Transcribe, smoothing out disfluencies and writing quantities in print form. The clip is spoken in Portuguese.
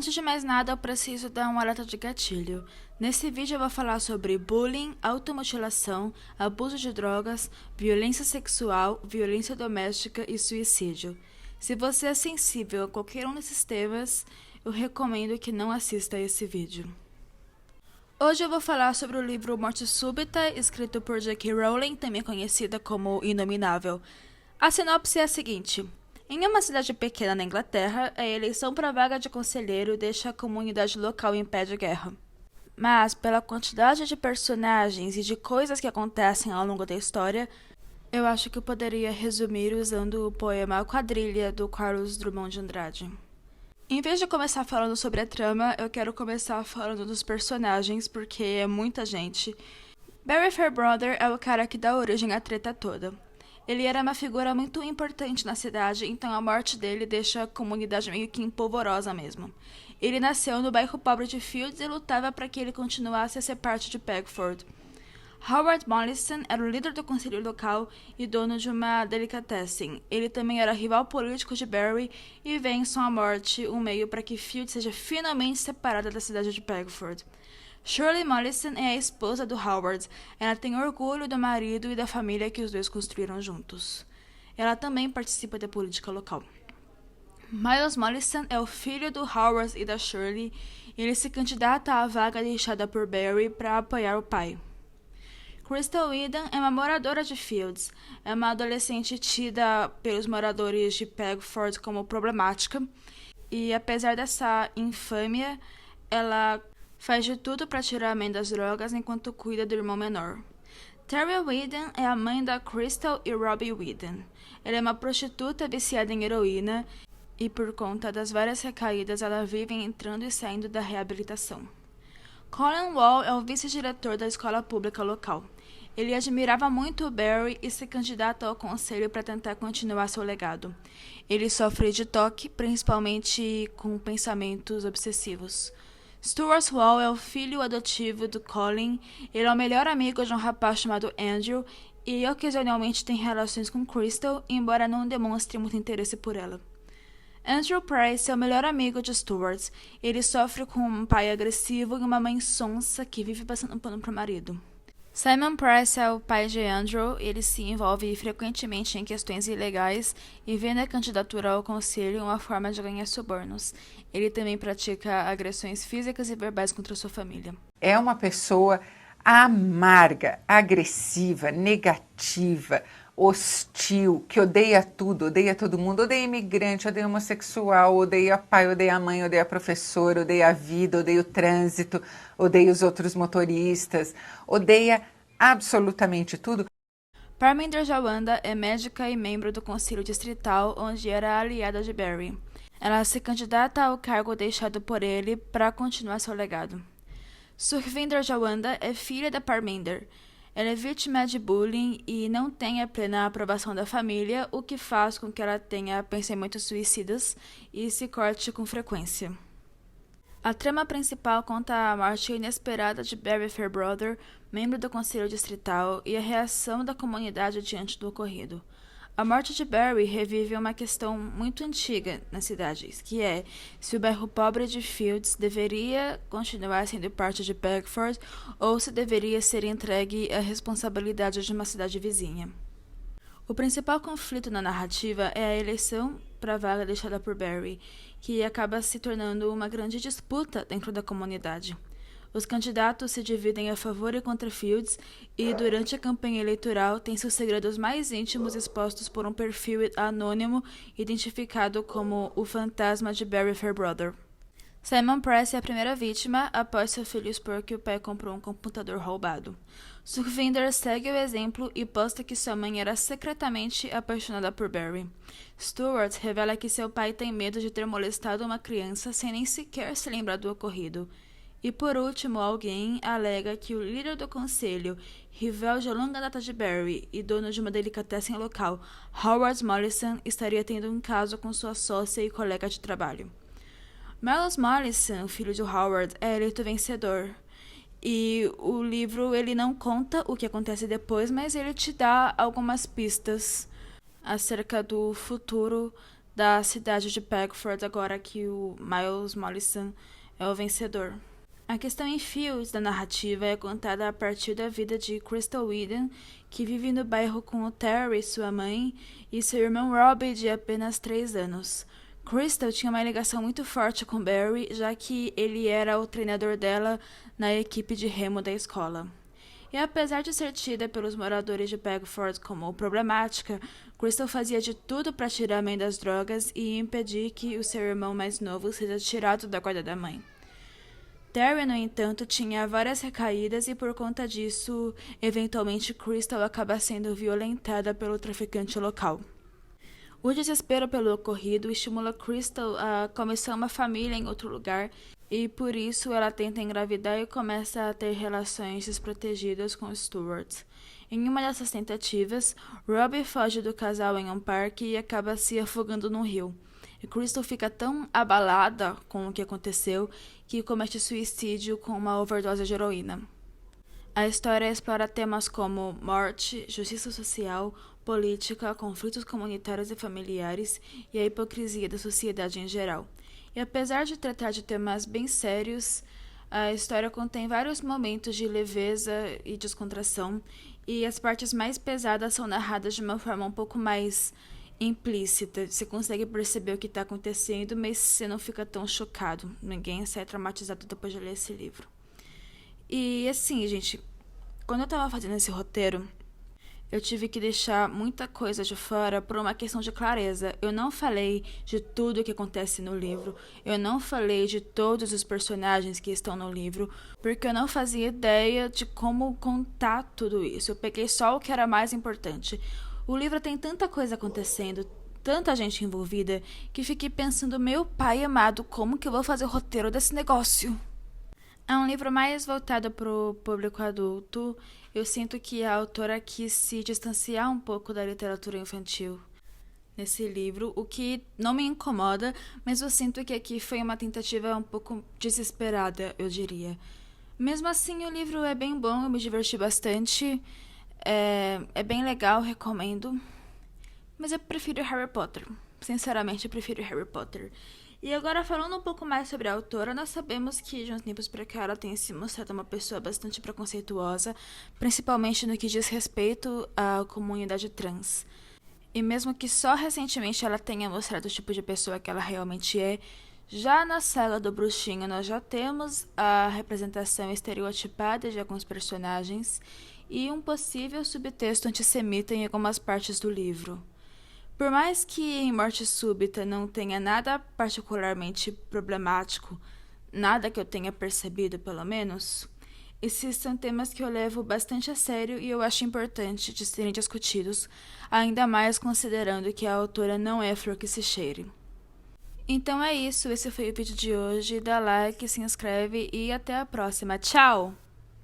Antes de mais nada, eu preciso dar um alerta de gatilho. Nesse vídeo eu vou falar sobre bullying, automutilação, abuso de drogas, violência sexual, violência doméstica e suicídio. Se você é sensível a qualquer um desses temas, eu recomendo que não assista a esse vídeo. Hoje eu vou falar sobre o livro Morte Súbita, escrito por J.K. Rowling, também conhecida como Inominável. A sinopse é a seguinte: em uma cidade pequena na Inglaterra, a eleição para a vaga de conselheiro deixa a comunidade local em pé de guerra. Mas, pela quantidade de personagens e de coisas que acontecem ao longo da história, eu acho que eu poderia resumir usando o poema A Quadrilha, do Carlos Drummond de Andrade. Em vez de começar falando sobre a trama, eu quero começar falando dos personagens, porque é muita gente. Barry Fairbrother é o cara que dá origem à treta toda. Ele era uma figura muito importante na cidade, então a morte dele deixa a comunidade meio que empolvorosa mesmo. Ele nasceu no bairro pobre de Fields e lutava para que ele continuasse a ser parte de Pegford. Howard Mollison era o líder do conselho local e dono de uma delicatessen. Ele também era rival político de Barry e vê em sua morte um meio para que Fields seja finalmente separada da cidade de Pegford. Shirley Mollison é a esposa do Howard. Ela tem orgulho do marido e da família que os dois construíram juntos. Ela também participa da política local. Miles Mollison é o filho do Howard e da Shirley. Ele se candidata à vaga deixada por Barry para apoiar o pai. Crystal Eden é uma moradora de Fields. É uma adolescente tida pelos moradores de Pegford como problemática. E apesar dessa infâmia, ela faz de tudo para tirar a mãe das drogas enquanto cuida do irmão menor. Terry Whedon é a mãe da Crystal e Robbie Whedon. Ela é uma prostituta viciada em heroína e, por conta das várias recaídas, ela vive entrando e saindo da reabilitação. Colin Wall é o vice-diretor da escola pública local. Ele admirava muito o Barry e se candidata ao conselho para tentar continuar seu legado. Ele sofre de toque, principalmente com pensamentos obsessivos. Stuart Wall é o filho adotivo do Colin. Ele é o melhor amigo de um rapaz chamado Andrew e ocasionalmente tem relações com Crystal, embora não demonstre muito interesse por ela. Andrew Price é o melhor amigo de Stuart. Ele sofre com um pai agressivo e uma mãe sonsa que vive passando pano pro marido. Simon Price é o pai de Andrew. Ele se envolve frequentemente em questões ilegais e vê na candidatura ao conselho uma forma de ganhar subornos. Ele também pratica agressões físicas e verbais contra sua família. É uma pessoa amarga, agressiva, negativa, hostil, que odeia tudo, odeia todo mundo, odeia imigrante, odeia homossexual, odeia pai, odeia mãe, odeia professor, odeia a vida, odeia o trânsito, odeia os outros motoristas, odeia absolutamente tudo. Parminder Jawanda é médica e membro do Conselho Distrital, onde era aliada de Barry. Ela se candidata ao cargo deixado por ele para continuar seu legado. Sukhvinder Jawanda é filha da Parminder. Ela é vítima de bullying e não tem a plena aprovação da família, o que faz com que ela tenha pensamentos suicidas e se corte com frequência. A trama principal conta a morte inesperada de Barry Fairbrother, membro do Conselho Distrital, e a reação da comunidade diante do ocorrido. A morte de Barry revive uma questão muito antiga nas cidades, que é se o bairro pobre de Fields deveria continuar sendo parte de Pegford ou se deveria ser entregue à responsabilidade de uma cidade vizinha. O principal conflito na narrativa é a eleição para a vaga deixada por Barry, que acaba se tornando uma grande disputa dentro da comunidade. Os candidatos se dividem a favor e contra Fields e, durante a campanha eleitoral, têm seus segredos mais íntimos expostos por um perfil anônimo identificado como o fantasma de Barry Fairbrother. Simon Price é a primeira vítima após seu filho expor que o pai comprou um computador roubado. Sukhvinder segue o exemplo e posta que sua mãe era secretamente apaixonada por Barry. Stuart revela que seu pai tem medo de ter molestado uma criança sem nem sequer se lembrar do ocorrido. E por último, alguém alega que o líder do conselho, rival de longa data de Barry e dono de uma delicatessen local, Howard Mollison, estaria tendo um caso com sua sócia e colega de trabalho. Miles Mollison, filho de Howard, é eleito vencedor. E o livro ele não conta o que acontece depois, mas ele te dá algumas pistas acerca do futuro da cidade de Pegford, agora que o Miles Mollison é o vencedor. A questão em fios da narrativa é contada a partir da vida de Crystal Whedon, que vive no bairro com o Terry, sua mãe, e seu irmão Robbie, de apenas 3 anos. Crystal tinha uma ligação muito forte com Barry, já que ele era o treinador dela na equipe de remo da escola. E apesar de ser tida pelos moradores de Pegford como problemática, Crystal fazia de tudo para tirar a mãe das drogas e impedir que o seu irmão mais novo seja tirado da guarda da mãe. Terry, no entanto, tinha várias recaídas e por conta disso, eventualmente Crystal acaba sendo violentada pelo traficante local. O desespero pelo ocorrido estimula Crystal a começar uma família em outro lugar e por isso ela tenta engravidar e começa a ter relações desprotegidas com Stuart. Em uma dessas tentativas, Robbie foge do casal em um parque e acaba se afogando num rio. E Crystal fica tão abalada com o que aconteceu que comete suicídio com uma overdose de heroína. A história explora temas como morte, justiça social, política, conflitos comunitários e familiares e a hipocrisia da sociedade em geral. E apesar de tratar de temas bem sérios, a história contém vários momentos de leveza e descontração, e as partes mais pesadas são narradas de uma forma um pouco mais implícita. Você consegue perceber o que está acontecendo, mas você não fica tão chocado. Ninguém sai traumatizado depois de ler esse livro. E assim, gente, quando eu estava fazendo esse roteiro, eu tive que deixar muita coisa de fora por uma questão de clareza. Eu não falei de tudo o que acontece no livro, eu não falei de todos os personagens que estão no livro, porque eu não fazia ideia de como contar tudo isso. Eu peguei só o que era mais importante. O livro tem tanta coisa acontecendo, tanta gente envolvida, que fiquei pensando, meu pai amado, como que eu vou fazer o roteiro desse negócio? É um livro mais voltado para o público adulto. Eu sinto que a autora quis se distanciar um pouco da literatura infantil nesse livro, o que não me incomoda, mas eu sinto que aqui foi uma tentativa um pouco desesperada, eu diria. Mesmo assim, o livro é bem bom, eu me diverti bastante, é bem legal, recomendo, mas eu prefiro Harry Potter. Sinceramente, eu prefiro Harry Potter. E agora, falando um pouco mais sobre a autora, nós sabemos que de uns tempos pra cá ela tem se mostrado uma pessoa bastante preconceituosa, principalmente no que diz respeito à comunidade trans. E mesmo que só recentemente ela tenha mostrado o tipo de pessoa que ela realmente é, já na saga do Bruxinho nós já temos a representação estereotipada de alguns personagens e um possível subtexto antissemita em algumas partes do livro. Por mais que em Morte Súbita não tenha nada particularmente problemático, nada que eu tenha percebido, pelo menos, esses são temas que eu levo bastante a sério e eu acho importante de serem discutidos, ainda mais considerando que a autora não é flor que se cheire. Então é isso, esse foi o vídeo de hoje, dá like, se inscreve e até a próxima. Tchau!